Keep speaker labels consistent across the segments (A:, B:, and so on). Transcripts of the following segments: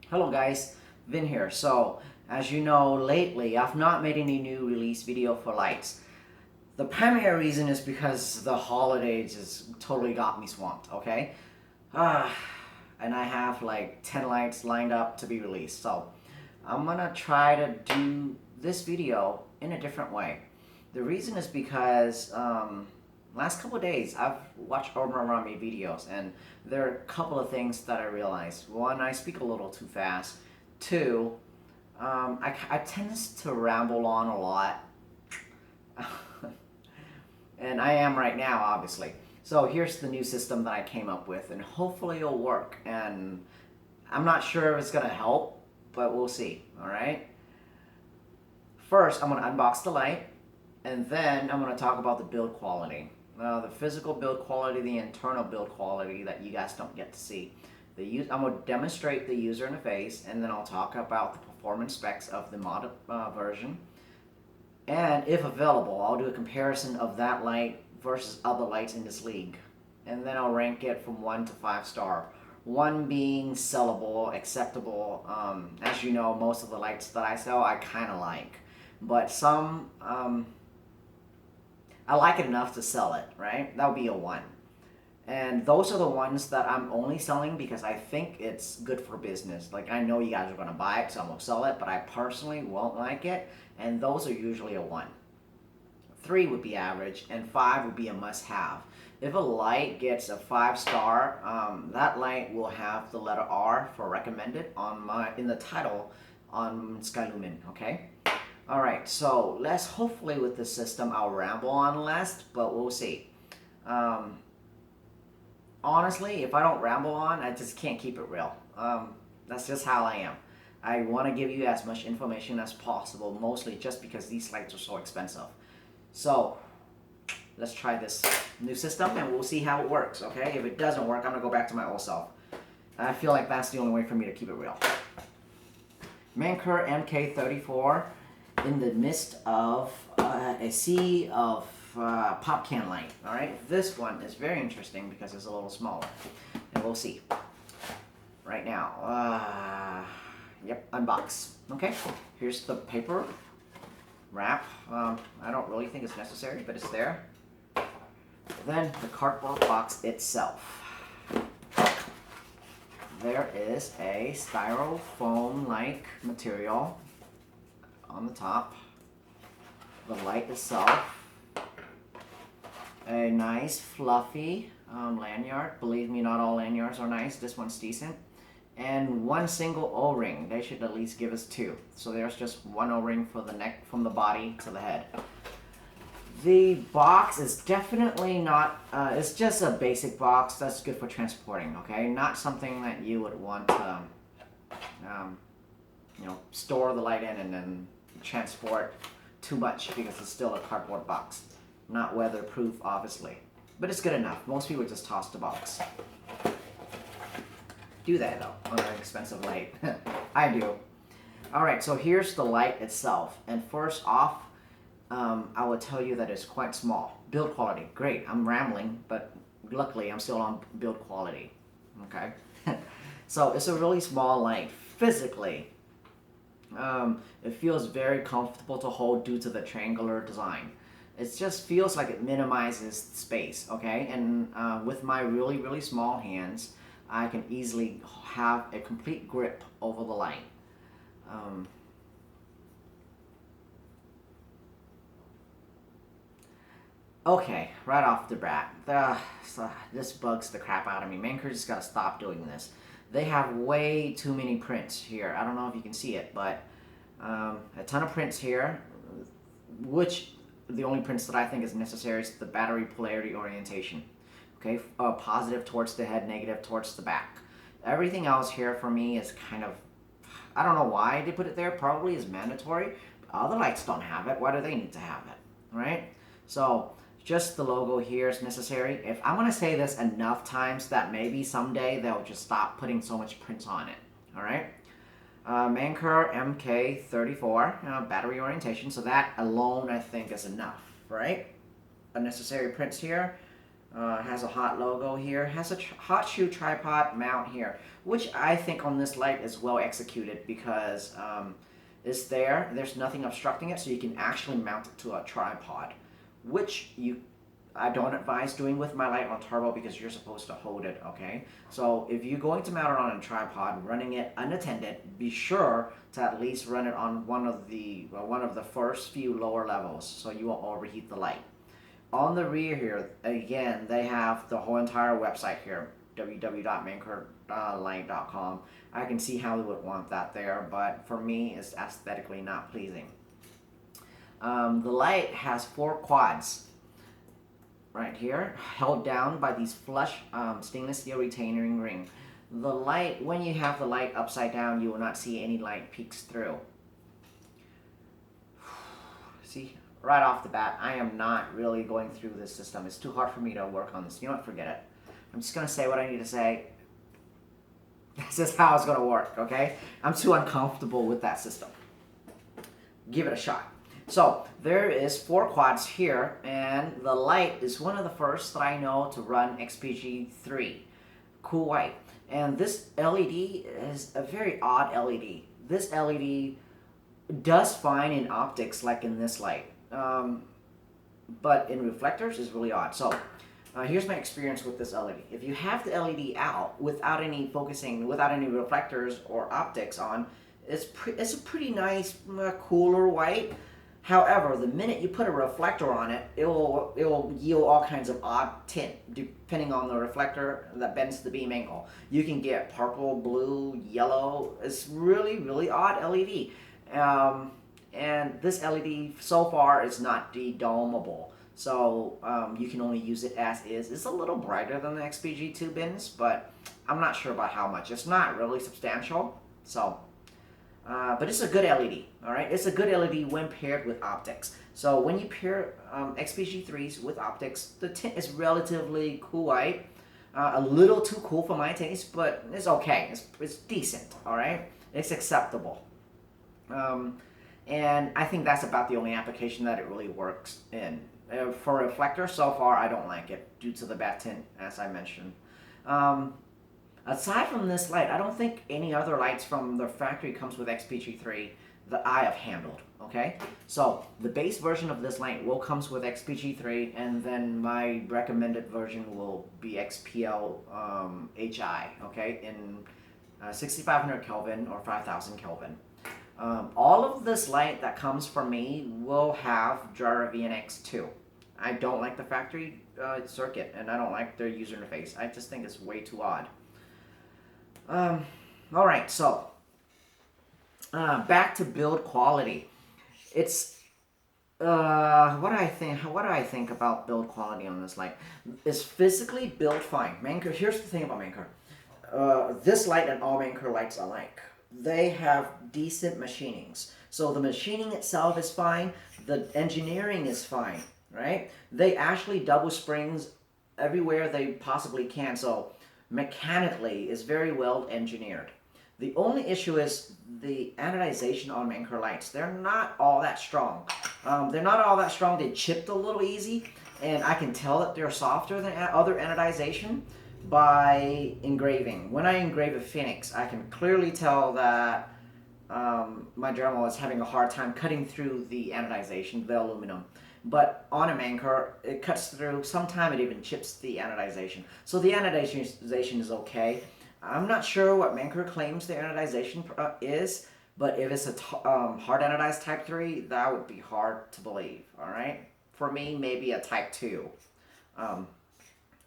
A: Hello guys, Vin here. So, as you know, lately I've not made any new release video for lights. The primary reason is because the holidays just totally got me swamped, okay? Ah, and I have like 10 lights lined up to be released. So, I'm gonna try to do this video in a different way. The reason is because last couple of days I've watched Rami videos, and there are a couple of things that I realized. One, I speak a little too fast. Two, I tend to ramble on a lot. And I am right now, obviously. So here's the new system that I came up with, and hopefully it'll work. And I'm not sure if it's gonna help, but we'll see, all right? First, I'm gonna unbox the light, and then I'm gonna talk about the build quality. The physical build quality, the internal build quality that you guys don't get to see. I'm gonna demonstrate the user interface, and then I'll talk about the performance specs of the mod version. And if available, I'll do a comparison of that light versus other lights in this league. And then I'll rank it from 1 to 5 star. 1 being sellable, acceptable. As you know, most of the lights that I sell, I kind of like. But some, I like it enough to sell it, right? That would be a 1. And those are the ones that I'm only selling because I think it's good for business. Like, I know you guys are going to buy it, so I'm going to sell it, but I personally won't like it. And those are usually a 1. 3 would be average, and 5 would be a must-have. If a light gets a 5 star, that light will have the letter R for recommended in the title on Skylumen, okay? Alright, so let's hopefully with this system I'll ramble on less, but we'll see. Honestly, if I don't ramble on, I just can't keep it real. That's just how I am. I want to give you as much information as possible, mostly just because these lights are so expensive. So, let's try this new system and we'll see how it works, okay? If it doesn't work, I'm going to go back to my old self. I feel like that's the only way for me to keep it real. Manker MK34 in the midst of a sea of pop can light. All right, this one is very interesting because it's a little smaller, and we'll see. Right now, yep, unbox. Okay, here's the paper wrap. I don't really think it's necessary, but it's there. Then the cardboard box itself. There is a styrofoam-like material on the top. The light itself. A nice fluffy lanyard. Believe me, not all lanyards are nice. This one's decent. And 1 single O-ring. They should at least give us 2. So there's just 1 O-ring for the neck, from the body to the head. The box is definitely not, it's just a basic box that's good for transporting, okay? Not something that you would want to, store the light in and then transport too much because it's still a cardboard box. Not weatherproof, obviously. But it's good enough. Most people just toss the box. Do that, though, on an expensive light. I do. Alright, so here's the light itself. And first off, I will tell you that it's quite small. Build quality, great. I'm rambling, but luckily I'm still on build quality. Okay? So it's a really small light. Physically, it feels very comfortable to hold due to the triangular design. It just feels like it minimizes space, okay? And with my really, really small hands, I can easily have a complete grip over the light. Okay, right off the bat, this bugs the crap out of me. Manker just gotta stop doing this. They have way too many prints here. I don't know if you can see it, but a ton of prints here, which the only prints that I think is necessary is the battery polarity orientation. Okay, positive towards the head, negative towards the back. Everything else here for me is kind of, I don't know why they put it there, probably is mandatory. Other lights don't have it, why do they need to have it, right? So, just the logo here is necessary. If I'm going to say this enough times that maybe someday they'll just stop putting so much prints on it, alright? Manker MK34 battery orientation, so that alone I think is enough, right? Unnecessary prints here. Has a hot logo here. Has a hot shoe tripod mount here, which I think on this light is well executed because it's there. There's nothing obstructing it, so you can actually mount it to a tripod, which I don't advise doing with my light on turbo because you're supposed to hold it, okay? So if you're going to mount it on a tripod, running it unattended, be sure to at least run it on one of the first few lower levels so you won't overheat the light. On the rear here, again, they have the whole entire website here, www.mankerlight.com. I can see how they would want that there, but for me, it's aesthetically not pleasing. The light has 4 quads right here, held down by these flush stainless steel retaining ring. The light, when you have the light upside down, you will not see any light peeks through. See? Right off the bat, I am not really going through this system. It's too hard for me to work on this. You know what? Forget it. I'm just going to say what I need to say. This is how it's going to work, okay? I'm too uncomfortable with that system. Give it a shot. So, there is 4 quads here, and the light is one of the first that I know to run XPG3. Cool white. And this LED is a very odd LED. This LED does fine in optics, like in this light. But in reflectors is really odd. So here's my experience with this LED. If you have the LED out without any focusing, without any reflectors or optics on, it's a pretty nice, cooler white. However, the minute you put a reflector on it, it will yield all kinds of odd tint depending on the reflector that bends the beam angle. You can get purple, blue, yellow. It's really, really odd LED. And this LED so far is not de-domable, so you can only use it as is. It's a little brighter than the XPG2 bins, but I'm not sure about how much. It's not really substantial, so but it's a good LED. All right, it's a good LED when paired with optics. So when you pair XPG3s with optics, the tint is relatively cool white, a little too cool for my taste, but it's okay. It's decent. All right, it's acceptable. And I think that's about the only application that it really works in. For reflector, so far, I don't like it due to the bad tint, as I mentioned. Aside from this light, I don't think any other lights from the factory comes with XPG3 that I have handled, okay? So, the base version of this light will comes with XPG3, and then my recommended version will be XPL HI, okay? In 6500 Kelvin or 5000 Kelvin. All of this light that comes from me will have TN36 X2. I don't like the factory circuit, and I don't like their user interface. I just think it's way too odd. Alright, so back to build quality. It's what do I think about build quality on this light? It's physically built fine. Manker, here's the thing about Manker. This light and all Manker lights alike. They have decent machinings. So the machining itself is fine. The engineering is fine, right? They actually double springs everywhere they possibly can. So mechanically is very well engineered. The only issue is the anodization on Manker lights. They're not all that strong. They chipped a little easy, and I can tell that they're softer than other anodization by engraving. When I engrave a Phoenix, I can clearly tell that my Dremel is having a hard time cutting through the anodization, the aluminum. But on a Manker, it cuts through. Sometimes it even chips the anodization. So the anodization is okay. I'm not sure what Manker claims the anodization is, but if it's a hard anodized type 3, that would be hard to believe, all right? For me, maybe a type 2.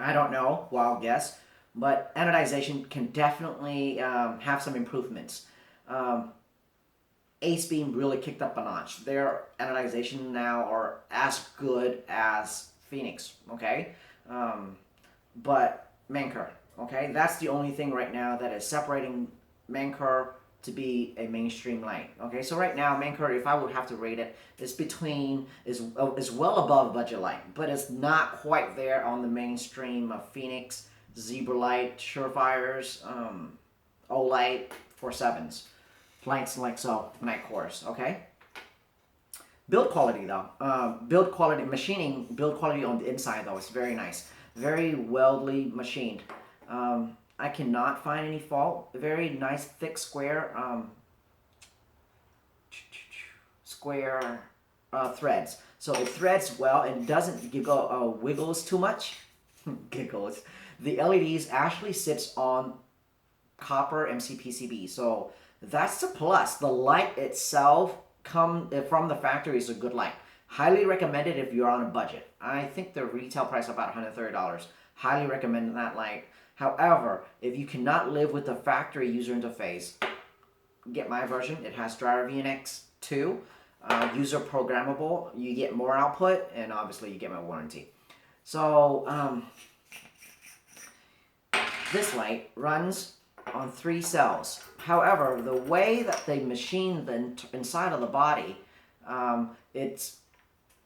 A: I don't know, wild guess, but anodization can definitely have some improvements. Ace Beam really kicked up a notch. Their anodization now are as good as Phoenix, okay? But Manker, okay? That's the only thing right now that is separating Manker to be a mainstream light, okay? So right now, Manker, if I would have to rate it, is well above budget light, but it's not quite there on the mainstream of Phoenix, Zebralight, Surefires, Olight 47s. Lights like so, night cores, okay? Build quality though, build quality on the inside though is very nice. very wellly machined. I cannot find any fault. Very nice thick square threads. So it threads well and doesn't wiggles too much. Giggles. The LEDs actually sits on copper MCPCB, so that's the plus. The light itself from the factory is a good light. Highly recommended if you're on a budget. I think the retail price is about $130. Highly recommend that light. However, if you cannot live with the factory user interface, get my version. It has driver VNX2, user programmable. You get more output, and obviously you get my warranty. So this light runs on 3 cells. However, the way that they machine the inside of the body, it's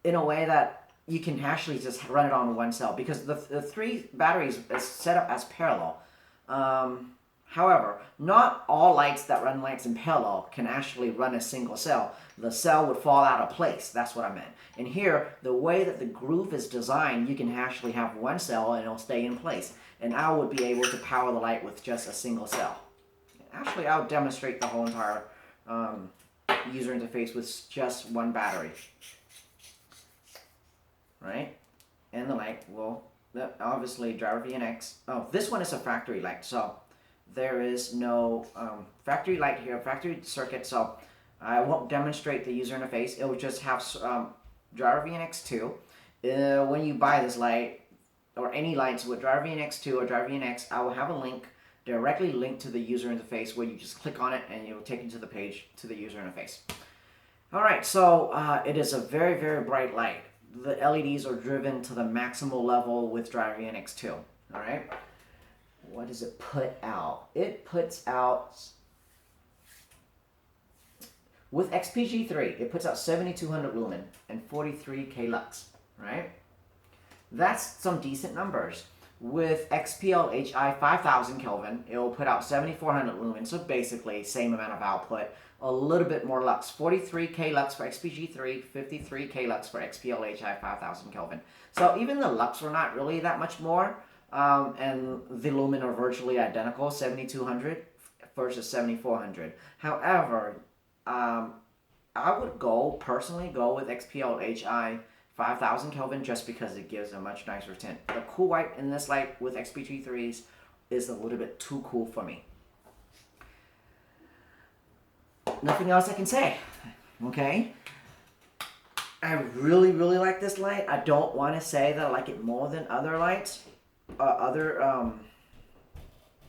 A: in a way that you can actually just run it on 1 cell because the 3 batteries is set up as parallel. However, not all lights that run lights in parallel can actually run a single cell. The cell would fall out of place. That's what I meant. And here, the way that the groove is designed, you can actually have 1 cell and it'll stay in place. And I would be able to power the light with just a single cell. Actually, I'll demonstrate the whole entire user interface with just 1 battery. Right? And the light will, obviously, driver VNX. Oh, this one is a factory light, so there is no factory light here, factory circuit, so I won't demonstrate the user interface. It will just have driver VNX2. When you buy this light, or any lights with driver VNX2 or driver VNX, I will have a link, directly linked to the user interface where you just click on it and it will take you to the page, to the user interface. Alright, so it is a very, very bright light. The LEDs are driven to the maximal level with driver VNX2. Alright? What does it put out? It puts out, with XPG3, it puts out 7200 lumen and 43k lux, right? That's some decent numbers. With XPLHI 5000 Kelvin, it will put out 7400 lumen, so basically same amount of output, a little bit more lux. 43k lux for XPG3, 53k lux for XPLHI 5000 Kelvin. So even the lux were not really that much more. And the lumen are virtually identical, 7200 versus 7400. However, I would personally go with XPLHI 5000 Kelvin just because it gives a much nicer tint. The cool white in this light with XPG3s is a little bit too cool for me. Nothing else I can say, okay? I really, really like this light. I don't want to say that I like it more than other lights.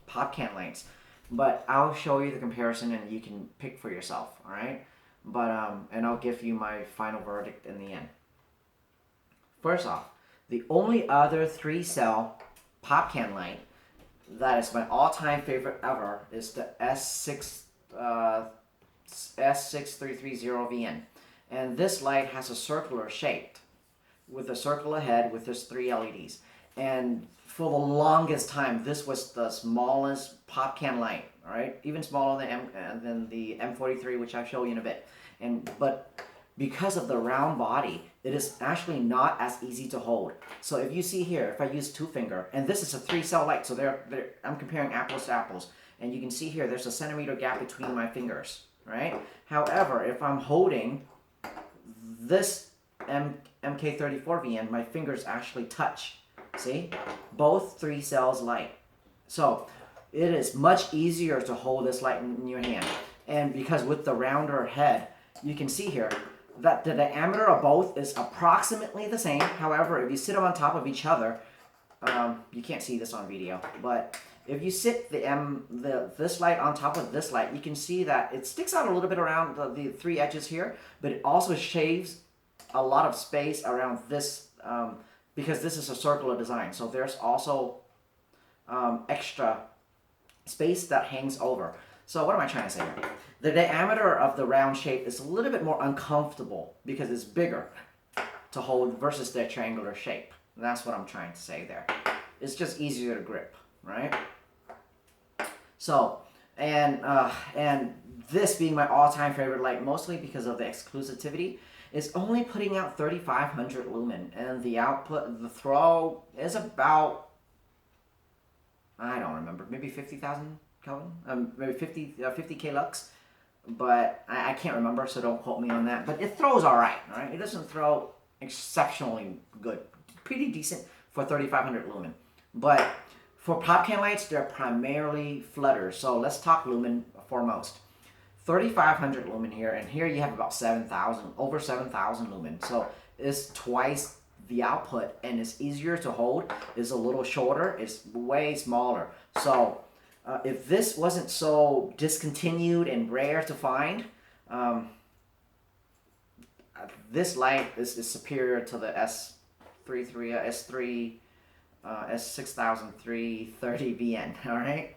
A: Pop can lights, but I'll show you the comparison and you can pick for yourself, all right? But and I'll give you my final verdict in the end. First off, the only other 3-cell pop can light that is my all-time favorite ever is the S6330vn, and this light has a circular shape with a circle ahead with just 3 LEDs. And for the longest time, this was the smallest pop can light, all right? Even smaller than the M43, which I'll show you in a bit. But because of the round body, it is actually not as easy to hold. So if you see here, if I use 2 finger, and this is a 3-cell light, so I'm comparing apples to apples, and you can see here, there's a centimeter gap between my fingers, right? However, if I'm holding this MK34vn, my fingers actually touch. See? Both 3 cells light. So it is much easier to hold this light in your hand. And because with the rounder head, you can see here that the diameter of both is approximately the same. However, if you sit them on top of each other, you can't see this on video, but if you sit this light on top of this light, you can see that it sticks out a little bit around the 3 edges here, but it also shaves a lot of space around this, because this is a circular design. So there's also extra space that hangs over. So what am I trying to say here? The diameter of the round shape is a little bit more uncomfortable because it's bigger to hold versus the triangular shape. That's what I'm trying to say there. It's just easier to grip, right? So, and this being my all-time favorite light, mostly because of the exclusivity. is only putting out 3,500 lumen, and the output, the throw is about, I don't remember, maybe 50,000 Kelvin, maybe 50K lux, but I can't remember, so don't quote me on that. But it throws all right. It doesn't throw exceptionally good, pretty decent for 3,500 lumen. But for PopCan lights, they're primarily flooders. So let's talk lumen foremost. 3,500 lumen here, and here you have about 7,000, over 7,000 lumen. So it's twice the output, and it's easier to hold. It's a little shorter. It's way smaller. So if this wasn't so discontinued and rare to find, this light is superior to the S6330VN. All right,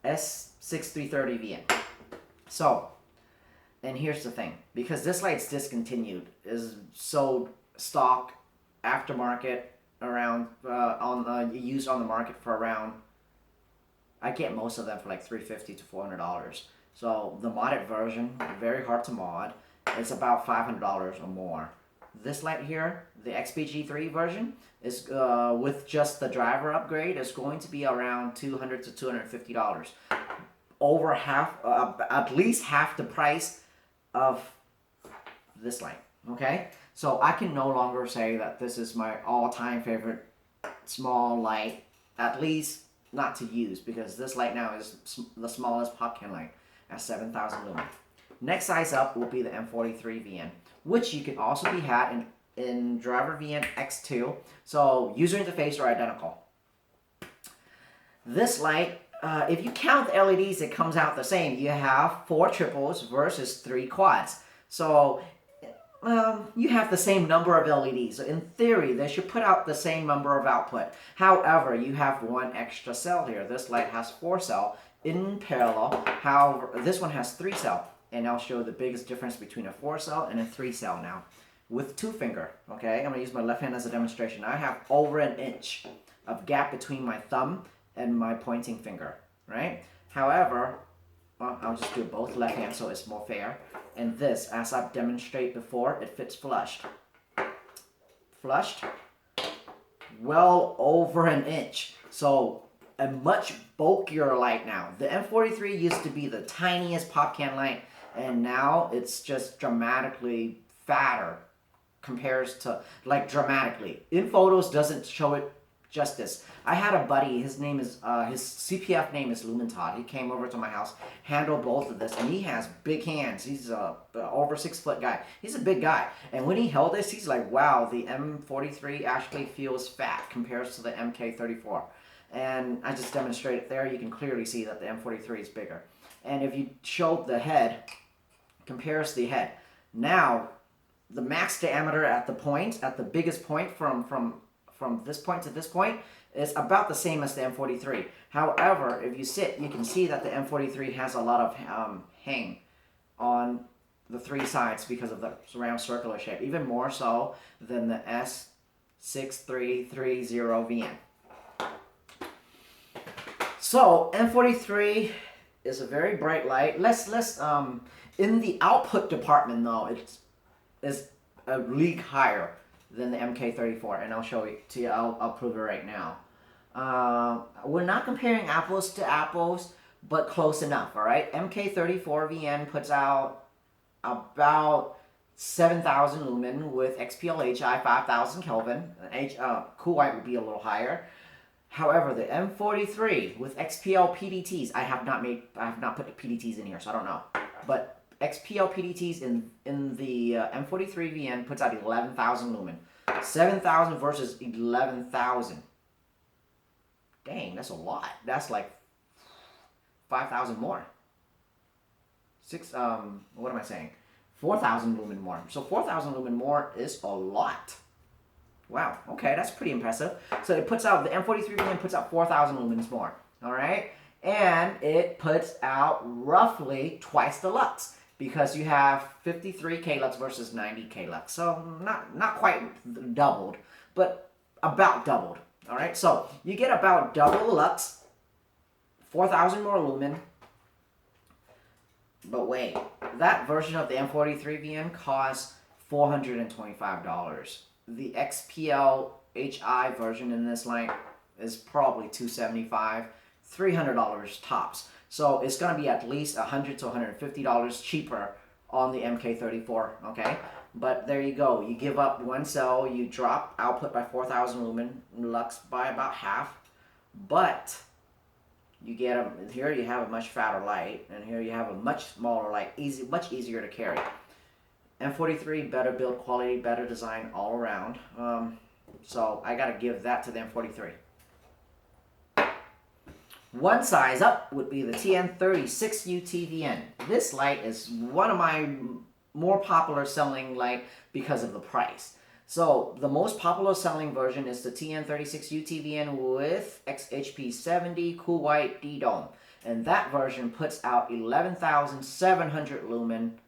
A: S6330VN. So, and here's the thing, because this light's discontinued, is sold stock aftermarket around used on the market for around, I get most of them for like $350 to $400. So the modded version, very hard to mod, it's about $500 or more. This light here, the XPG3 version, is with just the driver upgrade, is going to be around $200 to $250. Over half, at least half the price of this light. Okay, so I can no longer say that this is my all-time favorite small light, at least not to use, because this light now is the smallest PopCan light at 7,000 lumen. Next size up will be the M43vn, which you can also be had in driver VN X2. So user interface are identical. This light, if you count the LEDs, it comes out the same. You have 4 triples versus 3 quads. So you have the same number of LEDs. So in theory, they should put out the same number of output. However, you have 1 extra cell here. This light has 4 cell in parallel. However, this one has 3 cell. And I'll show the biggest difference between a 4 cell and a 3 cell now. With 2 finger, okay? I'm gonna use my left hand as a demonstration. I have over an inch of gap between my thumb and my pointing finger, right? However, well, I'll just do both left hand so it's more fair. And this, as I've demonstrated before, it fits flushed. Flushed, well over an inch. So a much bulkier light now. The M43 used to be the tiniest PopCan light, and now it's just dramatically fatter. Compares to, like, dramatically. In photos doesn't show it justice. I had a buddy, his name is, his CPF name is Lumentodd. He came over to my house, handled both of this, and he has big hands. He's over 6 foot guy. He's a big guy. And when he held this, he's like, wow, the M43 actually feels fat compared to the MK34. And I just demonstrated there. You can clearly see that the M43 is bigger. And if you show the head, compares the head. Now, the max diameter at the point, at the biggest point from this point to this point, is about the same as the M43. However, if you sit, you can see that the M43 has a lot of hang on the 3 sides because of the round circular shape, even more so than the S6330vn. So M43 is a very bright light. Let's in the output department though, is a league higher than the MK34, and I'll show it to you. I'll prove it right now. We're not comparing apples to apples, but close enough. All right, MK34vn puts out about 7,000 lumen with XPLHI 5,000 Kelvin. Cool white would be a little higher. However, the M43 with XPL PDTs, I have not put the PDTs in here, so I don't know, but XPL PDTs in the M43vn puts out 11,000 lumen. 7,000 versus 11,000. Dang, that's a lot. That's like 5,000 more. What am I saying? 4,000 lumen more. So 4,000 lumen more is a lot. Wow, okay, that's pretty impressive. So it puts out, the M43vn puts out 4,000 lumens more. All right? And it puts out roughly twice the lux, because you have 53K lux versus 90K lux. So not quite doubled, but about doubled. All right, so you get about double the lux, 4,000 more lumen. But wait, that version of the M43vn costs $425. The XPL HI version in this line is probably $275, $300 tops. So it's going to be at least $100 to $150 cheaper on the MK34, okay? But there you go. You give up one cell, you drop output by 4,000 lumen, lux by about half, but you get a, here you have a much fatter light, and here you have a much smaller light, much easier to carry. M43, better build quality, better design all around. So I gotta give that to the M43. One size up would be the TN36 UT. This light is one of my more popular selling light because of the price. So the most popular selling version is the TN36 UT with XHP70 cool white D-dome. And that version puts out 11,700 lumen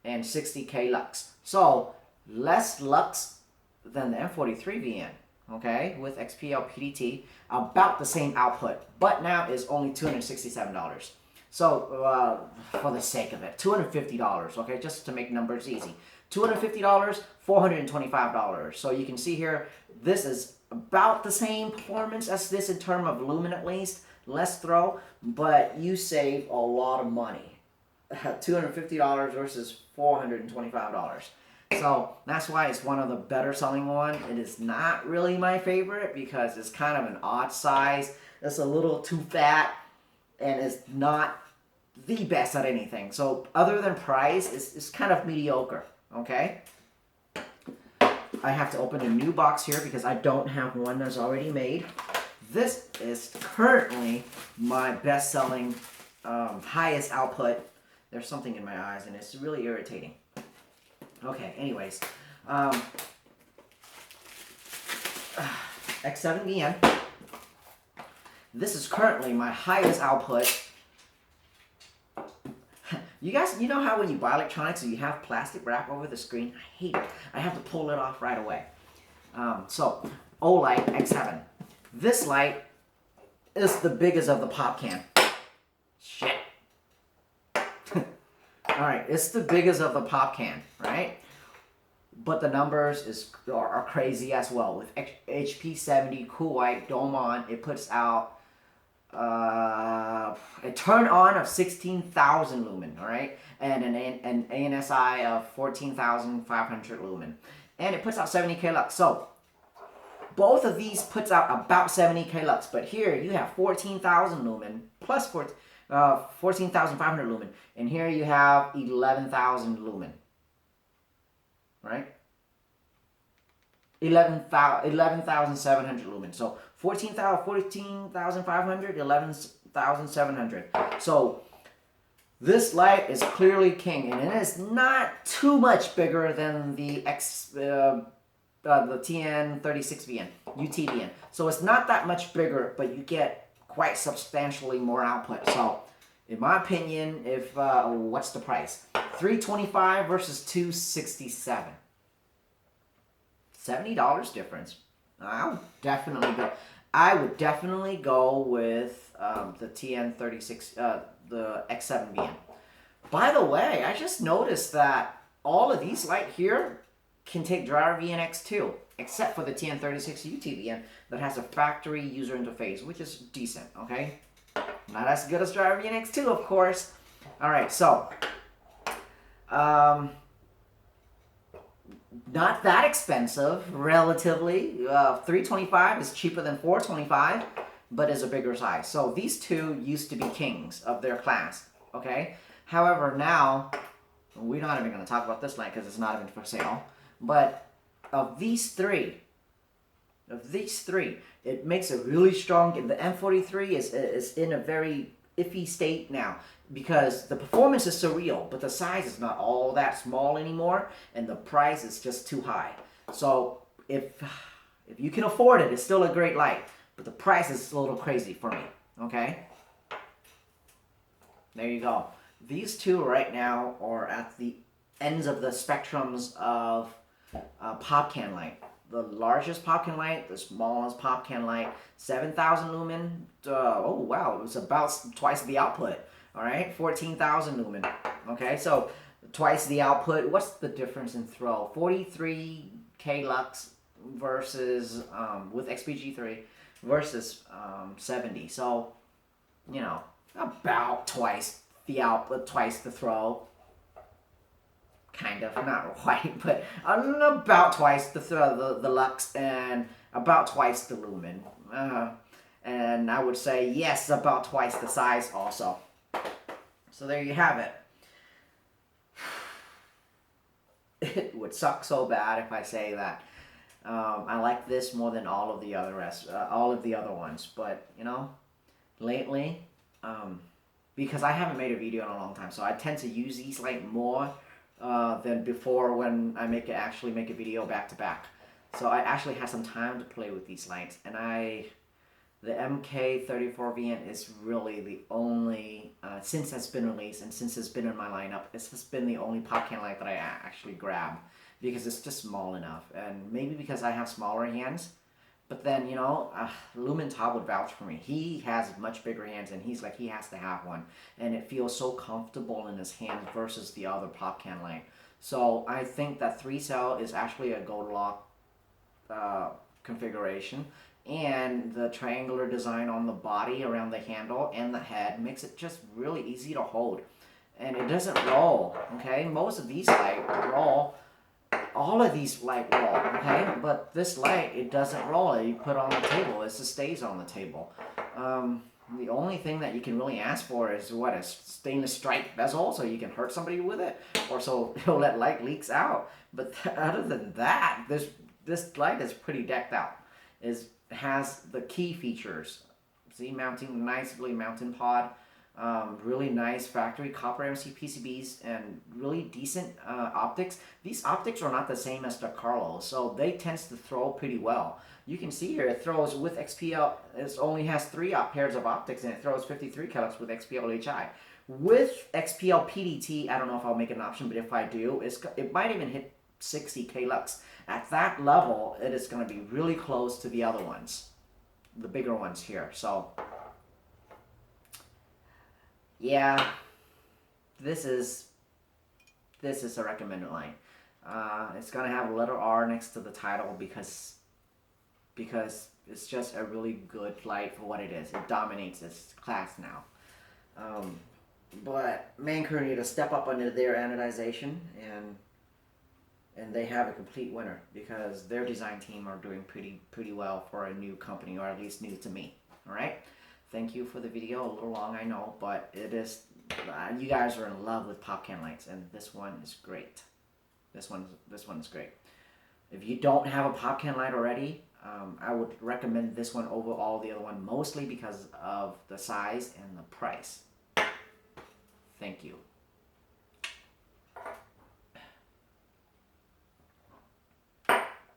A: and 60K lux. So less lux than the M43vn, okay, with XPL PDT, about the same output, but now is only $267. So for the sake of it, $250, okay, just to make numbers easy. $250, $425. So you can see here, this is about the same performance as this in terms of lumen at least, less throw, but you save a lot of money. $250 versus $425. So that's why it's one of the better selling one. It is not really my favorite because it's kind of an odd size. It's a little too fat and it's not the best at anything. So other than price, it's kind of mediocre, okay? I have to open a new box here because I don't have one that's already made. This is currently my best selling, highest output. There's something in my eyes and it's really irritating. Okay, anyways, X7vn. This is currently my highest output. You guys, you know how when you buy electronics and you have plastic wrap over the screen? I hate it. I have to pull it off right away. So, Olight X7. This light is the biggest of the pop can. Shit. Alright, it's the biggest of the pop can, right? But the numbers are crazy as well. With HP70 cool white dome on, it puts out a turn on of 16,000 lumen, alright? And an ANSI of 14,500 lumen. And it puts out 70K lux. So, both of these puts out about 70K lux. But here, you have 14,000 lumen plus 14,500 lumen. And here you have 11,000 lumen. Right? 11,700 lumen. So 14,500, 11,700. So this light is clearly king, and it is not too much bigger than the TN36vn, UTVN. So it's not that much bigger, but you get quite substantially more output. So in my opinion, if what's the price? $325 versus $267. $70 difference. I would definitely go with the TN36, the X7vn. By the way, I just noticed that all of these light here can take driver VNX2, except for the TN36 UTVN that has a factory user interface, which is decent, okay? Not as good as driver VNX2, of course. Alright, so not that expensive, relatively. $325 is cheaper than $425, but is a bigger size. So these two used to be kings of their class, okay? However, now, we're not even going to talk about this light because it's not even for sale. But of these three, it makes a really strong. The M43 is in a very iffy state now because the performance is surreal, but the size is not all that small anymore, and the price is just too high. So if you can afford it, it's still a great light, but the price is a little crazy for me. Okay, there you go. These two right now are at the ends of the spectrums of pop can light. The largest pop can light, the smallest pop can light, 7,000 lumen. Oh wow, it was about twice the output. All right, 14,000 lumen. Okay, so twice the output. What's the difference in throw? 43k lux versus with XPG3 versus 70. So you know, about twice the output, twice the throw. Kind of, not quite, but about twice the lux and about twice the lumen. And I would say yes, about twice the size also. So there you have it. It would suck so bad if I say that I like this more than all of the other ones. But you know, lately, because I haven't made a video in a long time, so I tend to use these light more than before when I actually make a video back to back. So I actually have some time to play with these lights, and the MK34vn is really the only, since it's been released and since it's been in my lineup, it's just been the only pop can light that I actually grab because it's just small enough, and maybe because I have smaller hands. But then, you know, Lumen Top would vouch for me. He has much bigger hands, and he's like, he has to have one. And it feels so comfortable in his hand versus the other pop can light. So I think that 3-cell is actually a gold lock configuration. And the triangular design on the body around the handle and the head makes it just really easy to hold. And it doesn't roll, okay? Most of these light roll. All of these light roll, okay? But this light, it doesn't roll. You put it on the table, it just stays on the table. The only thing that you can really ask for is what, a stainless stripe bezel so you can hurt somebody with it, or so it'll let light leaks out. But other than that, this light is pretty decked out. It has the key features. See, nicely mounting pod. Really nice factory copper MC PCBs and really decent optics. These optics are not the same as the Carlo, so they tend to throw pretty well. You can see here it throws with XPL, it only has 3 pairs of optics, and it throws 53 kilocks with XPL HI. With XPL PDT, I don't know if I'll make an option, but if I do, it might even hit 60k lux. At that level, it is going to be really close to the other ones, the bigger ones here. So yeah, this is a recommended line. It's gonna have a letter R next to the title because it's just a really good light for what it is. It dominates its class now. But Manker need to step up under their anodization, and they have a complete winner because their design team are doing pretty well for a new company, or at least new to me. All right. Thank you for the video. A little long, I know, but it is. You guys are in love with pop can lights, and this one is great. This one is great. If you don't have a pop can light already, I would recommend this one over all the other one, mostly because of the size and the price. Thank you.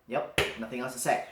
A: Yep, nothing else to say.